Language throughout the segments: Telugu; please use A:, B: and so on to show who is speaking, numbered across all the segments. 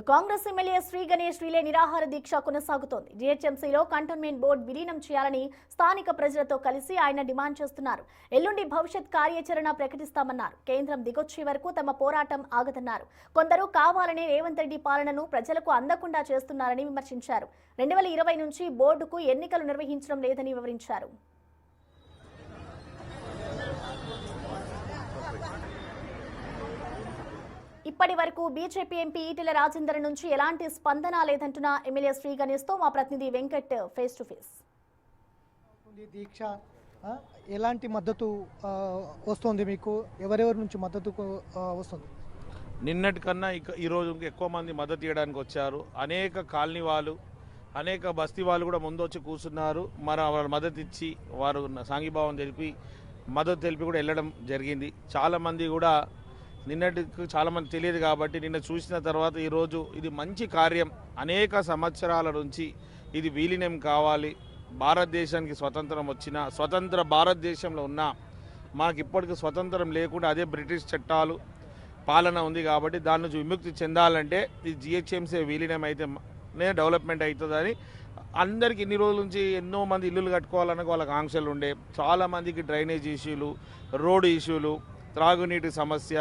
A: కాంగ్రెస్ ఎమ్మెల్యే శ్రీ గణేష్ రిలే నిరాహార దీక్ష కొనసాగుతోంది. జీహెచ్ఎంసీలో కంటోన్మెంట్ బోర్డు విలీనం చేయాలని స్థానిక ప్రజలతో కలిసి ఆయన డిమాండ్ చేస్తున్నారు. ఎల్లుండి భవిష్యత్ కార్యాచరణ ప్రకటిస్తామన్నారు. కేంద్రం దిగొచ్చే వరకు తమ పోరాటం ఆగదన్నారు. కొందరు కావాలనే రేవంత్ రెడ్డి పాలనను ప్రజలకు అందకుండా చేస్తున్నారని విమర్శించారు. 2020 నుంచి బోర్డుకు ఎన్నికలు నిర్వహించడం లేదని వివరించారు. ఇప్పటి వరకు బీజేపీ ఎంపీ ఈటెల రాజేందర్ నుంచి ఎలాంటి స్పందన లేదంటున్న ఎమ్మెల్యే శ్రీ గణేష్ తో మా ప్రతినిధి వెంకట్ ఫేస్ టు ఫేస్.
B: దీక్ష ఎలాంటి మద్దతు వస్తుంది, మీకు ఎవరెవరి నుంచి మద్దతు వస్తుంది?
C: నిన్నటి కన్నా ఈరోజు ఎక్కువ మంది మద్దతు ఇవ్వడానికి వచ్చారు. అనేక కాలనీ వాళ్ళు, అనేక బస్తీ వాళ్ళు కూడా ముందొచ్చి కూర్చున్నారు. మరి వాళ్ళ మద్దతు ఇచ్చి వారు సాంఘీభావం తెలిపి మద్దతు తెలిపి కూడా వెళ్ళడం జరిగింది. చాలామంది కూడా నిన్నటికి చాలామంది తెలియదు కాబట్టి నిన్న చూసిన తర్వాత ఈరోజు ఇది మంచి కార్యం, అనేక సంవత్సరాల నుంచి ఇది విలీనం కావాలి, భారతదేశానికి స్వతంత్రం వచ్చిన స్వతంత్ర భారతదేశంలో ఉన్న మనకి ఇప్పటికీ స్వతంత్రం లేకుండా అదే బ్రిటిష్ చట్టాలు పాలన ఉంది కాబట్టి దాని నుంచి విముక్తి చెందాలంటే ఈ జిహెచ్ఎంసీ విలీనం అయితే డెవలప్మెంట్ అవుతుందని అందరికి ఇన్ని రోజుల నుంచి ఎన్నో మంది ఇల్లులు కట్టుకోవాలన్న వాళ్ళకి ఆంక్షలు ఉండే, చాలామందికి డ్రైనేజ్ ఇష్యూలు, రోడ్డు ఇష్యూలు, త్రాగునీటి సమస్య,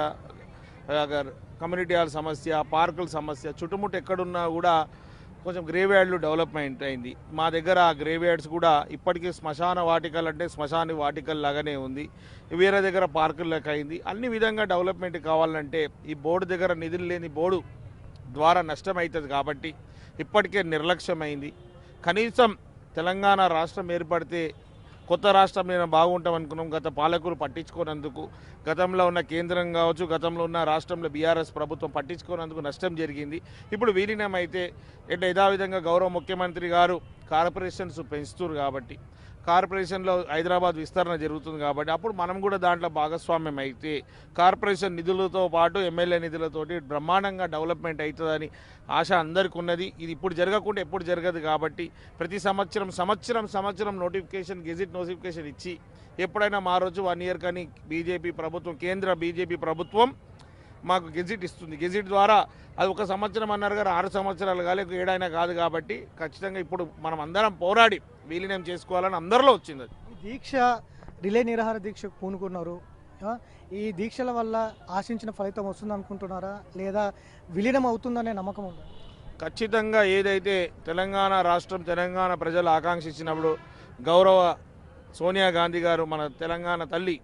C: కమ్యూనిటీ హాల్ సమస్య, పార్కుల సమస్య, చుట్టుముట్టు ఎక్కడున్నా కూడా కొంచెం గ్రేవ్యార్డ్లు డెవలప్మెంట్ అయింది. మా దగ్గర ఆ గ్రేవ్యార్డ్స్ కూడా ఇప్పటికీ శ్మశాన వాటికలు అంటే శ్మశాన వాటికల్ లాగానే ఉంది, వేరే దగ్గర పార్కుల లెక్క అయింది. అన్ని విధంగా డెవలప్మెంట్ కావాలంటే ఈ బోర్డు దగ్గర నిధులు లేని బోర్డు ద్వారా నష్టం అవుతుంది కాబట్టి ఇప్పటికే నిర్లక్ష్యమైంది. కనీసం తెలంగాణ రాష్ట్రం ఏర్పడితే కొత్త రాష్ట్రం నేను బాగుంటాం అనుకున్నాం. గత పాలకులు పట్టించుకోనందుకు, గతంలో ఉన్న కేంద్రం కావచ్చు, గతంలో ఉన్న రాష్ట్రంలో బీఆర్ఎస్ ప్రభుత్వం పట్టించుకోనందుకు నష్టం జరిగింది. ఇప్పుడు విలీనం అయితే యథావిధంగా గౌరవ ముఖ్యమంత్రి గారు కార్పొరేషన్స్ పెంచుతున్నారు కాబట్టి, కార్పొరేషన్లో హైదరాబాద్ విస్తరణ జరుగుతుంది కాబట్టి అప్పుడు మనం కూడా దాంట్లో భాగస్వామ్యం అయితే కార్పొరేషన్ నిధులతో పాటు ఎమ్మెల్యే నిధులతోటి బ్రహ్మాండంగా డెవలప్మెంట్ అవుతుందని ఆశ అందరికీ ఉన్నది. ఇది ఇప్పుడు జరగకుండా ఎప్పుడు జరగదు కాబట్టి ప్రతి సంవత్సరం నోటిఫికేషన్, గెజిట్ నోటిఫికేషన్ ఇచ్చి ఎప్పుడైనా మా రోజు 1 ఇయర్ కానీ బీజేపీ ప్రభుత్వం, కేంద్ర బీజేపీ ప్రభుత్వం మాకు గెజిట్ ఇస్తుంది. గెజిట్ ద్వారా అది 1 సంవత్సరం అన్నారు కానీ 6 సంవత్సరాలు కాలే, 7 అయినా కాదు కాబట్టి ఖచ్చితంగా ఇప్పుడు మనం అందరం పోరాడి విలీనం చేసుకోవాలని అందరిలో వచ్చింది.
B: ఈ దీక్ష రిలే నిరాహార దీక్షకు పూనుకున్నారు. ఈ దీక్షల వల్ల ఆశించిన ఫలితం వస్తుంది అనుకుంటున్నారా, లేదా విలీనం అవుతుందనే నమ్మకం ఉందా?
C: ఖచ్చితంగా ఏదైతే తెలంగాణ రాష్ట్రం, తెలంగాణ ప్రజలు ఆకాంక్షించినప్పుడు గౌరవ సోనియా గాంధీ గారు మన తెలంగాణ తల్లి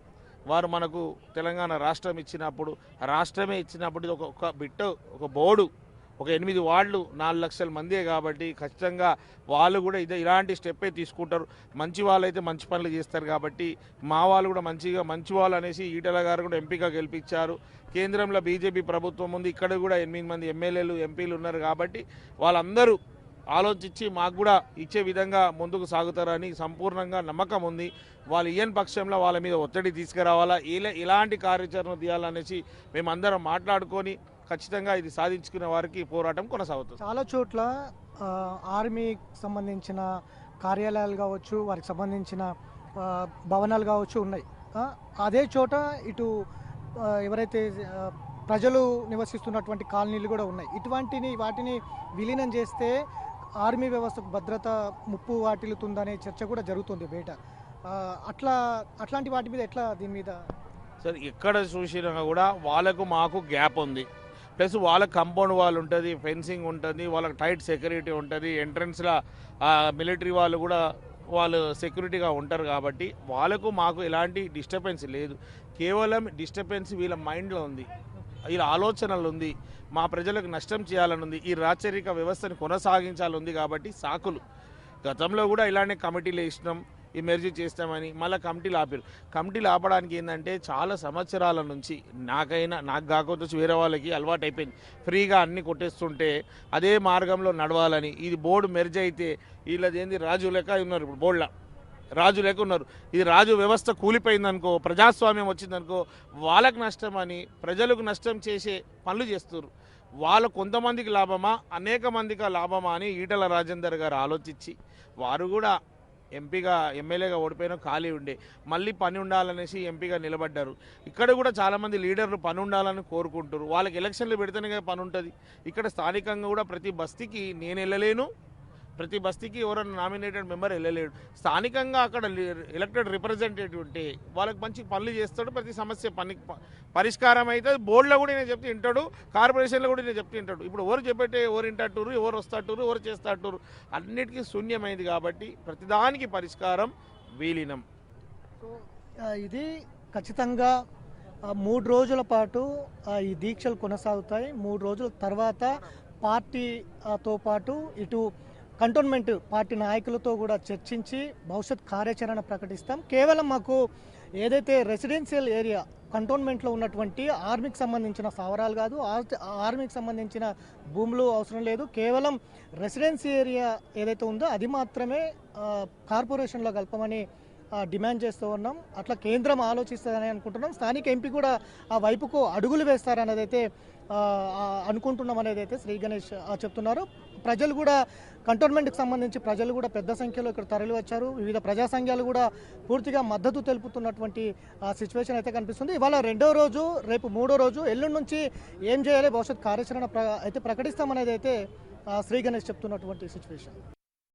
C: వారు మనకు తెలంగాణ రాష్ట్రం ఇచ్చినప్పుడు, రాష్ట్రమే ఇచ్చినప్పుడు ఇది ఒక బిట్టు, ఒక బోర్డు, ఒక 8 వార్డులు, 4 లక్షల మందే కాబట్టి ఖచ్చితంగా వాళ్ళు కూడా ఇలాంటి స్టెప్పే తీసుకుంటారు. మంచి వాళ్ళు అయితే మంచి పనులు చేస్తారు కాబట్టి మా వాళ్ళు కూడా మంచి వాళ్ళు అనేసి ఈటెల గారు కూడా ఎంపీగా గెలిపించారు. కేంద్రంలో బీజేపీ ప్రభుత్వం ఉంది, ఇక్కడ కూడా 8 మంది ఎమ్మెల్యేలు, ఎంపీలు ఉన్నారు కాబట్టి వాళ్ళందరూ ఆలోచించి మాకు కూడా ఇచ్చే విధంగా ముందుకు సాగుతారని సంపూర్ణంగా నమ్మకం ఉంది. వాళ్ళు ఇయ్యని పక్షంలో వాళ్ళ మీద ఒత్తిడి తీసుకురావాలా, ఎలాంటి కార్యాచరణ తీయాలనేసి మేమందరం మాట్లాడుకొని ఖచ్చితంగా ఇది సాధించుకునే వారికి పోరాటం కొనసాగుతుంది.
B: చాలా చోట్ల ఆర్మీకి సంబంధించిన కార్యాలయాలు కావచ్చు, వారికి సంబంధించిన భవనాలు కావచ్చు ఉన్నాయి. అదే చోట ఇటు ఎవరైతే ప్రజలు నివసిస్తున్నటువంటి కాలనీలు కూడా ఉన్నాయి. వాటిని విలీనం చేస్తే ఆర్మీ వ్యవస్థకు భద్రత ముప్పు వాటిల్లుతుందనే చర్చ కూడా జరుగుతుంది బయట. అట్లాంటి వాటి మీద ఎట్లా, దీని మీద
C: సరే ఎక్కడ చూసినా కూడా వాళ్ళకు మాకు గ్యాప్ ఉంది. ప్లస్ వాళ్ళకి కాంపౌండ్ వాల్ ఉంటుంది, ఫెన్సింగ్ ఉంటుంది, వాళ్ళకి టైట్ సెక్యూరిటీ ఉంటుంది, ఎంట్రన్స్లో మిలిటరీ వాళ్ళు కూడా వాళ్ళు సెక్యూరిటీగా ఉంటారు కాబట్టి వాళ్ళకు మాకు ఎలాంటి డిస్టర్బెన్స్ లేదు. కేవలం డిస్టర్బెన్స్ వీళ్ళ మైండ్లో ఉంది, వీళ్ళ ఆలోచనలు ఉంది, మా ప్రజలకు నష్టం చేయాలని ఉంది, ఈ రాచరిక వ్యవస్థను కొనసాగించాలని కాబట్టి సాకులు. గతంలో కూడా ఇలానే కమిటీలు వేసినాం, ఈ మెర్జీ చేస్తామని మళ్ళీ కమిటీలు ఆపడానికి ఏంటంటే చాలా సంవత్సరాల నుంచి నాకు కాకపోతే వేరే వాళ్ళకి అలవాటు అయిపోయింది. ఫ్రీగా అన్నీ కొట్టేస్తుంటే అదే మార్గంలో నడవాలని. ఇది బోర్డు మెర్జ్ అయితే వీళ్ళది ఏంది రాజు లెక్క ఉన్నారు, ఇప్పుడు బోర్డులో రాజు లెక్క ఉన్నారు. ఇది రాజు వ్యవస్థ కూలిపోయిందనుకో, ప్రజాస్వామ్యం వచ్చిందనుకో వాళ్ళకు నష్టం అని ప్రజలకు నష్టం చేసే పనులు చేస్తున్నారు. వాళ్ళు కొంతమందికి లాభమా, అనేక మందికి లాభమా అని ఈటెల రాజేందర్ గారు ఆలోచించి వారు కూడా ఎంపీగా ఎమ్మెల్యేగా ఓడిపోయినా ఖాళీ ఉండే, మళ్ళీ పని ఉండాలనేసి ఎంపీగా నిలబడ్డారు. ఇక్కడ కూడా చాలామంది లీడర్లు పని ఉండాలని కోరుకుంటారు. వాళ్ళకి ఎలక్షన్లు పెడితేనే కదా పని ఉంటుంది. ఇక్కడ స్థానికంగా కూడా ప్రతి బస్తీకి నేను వెళ్ళలేను, ప్రతి బస్తీకి ఎవరైనా నామినేటెడ్ మెంబర్ వెళ్ళలేడు. స్థానికంగా అక్కడ ఎలక్టెడ్ రిప్రజెంటేటివ్ ఉంటే వాళ్ళకి మంచి పనులు చేస్తాడు, ప్రతి సమస్య పరిష్కారం అవుతుంది. బోర్డులో కూడా నేను చెప్తే వింటాడు, కార్పొరేషన్లో కూడా నేను చెప్తే వింటాడు. ఇప్పుడు ఎవరు చెప్పేటే ఎవరు వింటారు, ఎవరు వస్తాటూరు, ఎవరు చేస్తాటూరు, అన్నిటికీ శూన్యమైంది. కాబట్టి ప్రతిదానికి పరిష్కారం విలీనం.
B: సో ఇది ఖచ్చితంగా 3 రోజుల పాటు ఈ దీక్షలు కొనసాగుతాయి. 3 రోజుల తర్వాత పార్టీతో పాటు ఇటు కంటోన్మెంట్ పార్టీ నాయకులతో కూడా చర్చించి భవిష్యత్ కార్యాచరణ ప్రకటిస్తాం. కేవలం మాకు ఏదైతే రెసిడెన్షియల్ ఏరియా కంటోన్మెంట్లో ఉన్నటువంటి ఆర్మీకి సంబంధించిన స్థావరాలు కాదు, ఆర్మీకి సంబంధించిన భూములు అవసరం లేదు. కేవలం రెసిడెన్సీ ఏరియా ఏదైతే ఉందో అది మాత్రమే కార్పొరేషన్లో కలపమని డిమాండ్ చేస్తూ ఉన్నాం. అట్లా కేంద్రం ఆలోచిస్తుందని అనుకుంటున్నాం. స్థానిక ఎంపీ కూడా ఆ వైపుకు అడుగులు వేస్తారనేది అయితే అనుకుంటున్నాం అనేది అయితే శ్రీ గణేష్ చెప్తున్నారు. ప్రజలు కూడా కంటోన్మెంట్కి సంబంధించి ప్రజలు కూడా పెద్ద సంఖ్యలో ఇక్కడ తరలి వచ్చారు. వివిధ ప్రజా సంఘాలు కూడా పూర్తిగా మద్దతు తెలుపుతున్నటువంటి సిచ్యువేషన్ అయితే కనిపిస్తుంది. ఇవాళ 2వ రోజు, రేపు 3వ రోజు, ఎల్లుండి నుంచి ఏం చేయాలి భవిష్యత్ కార్యాచరణ అయితే ప్రకటిస్తామనేది అయితే శ్రీ గణేష్ చెప్తున్నటువంటి సిచ్యువేషన్.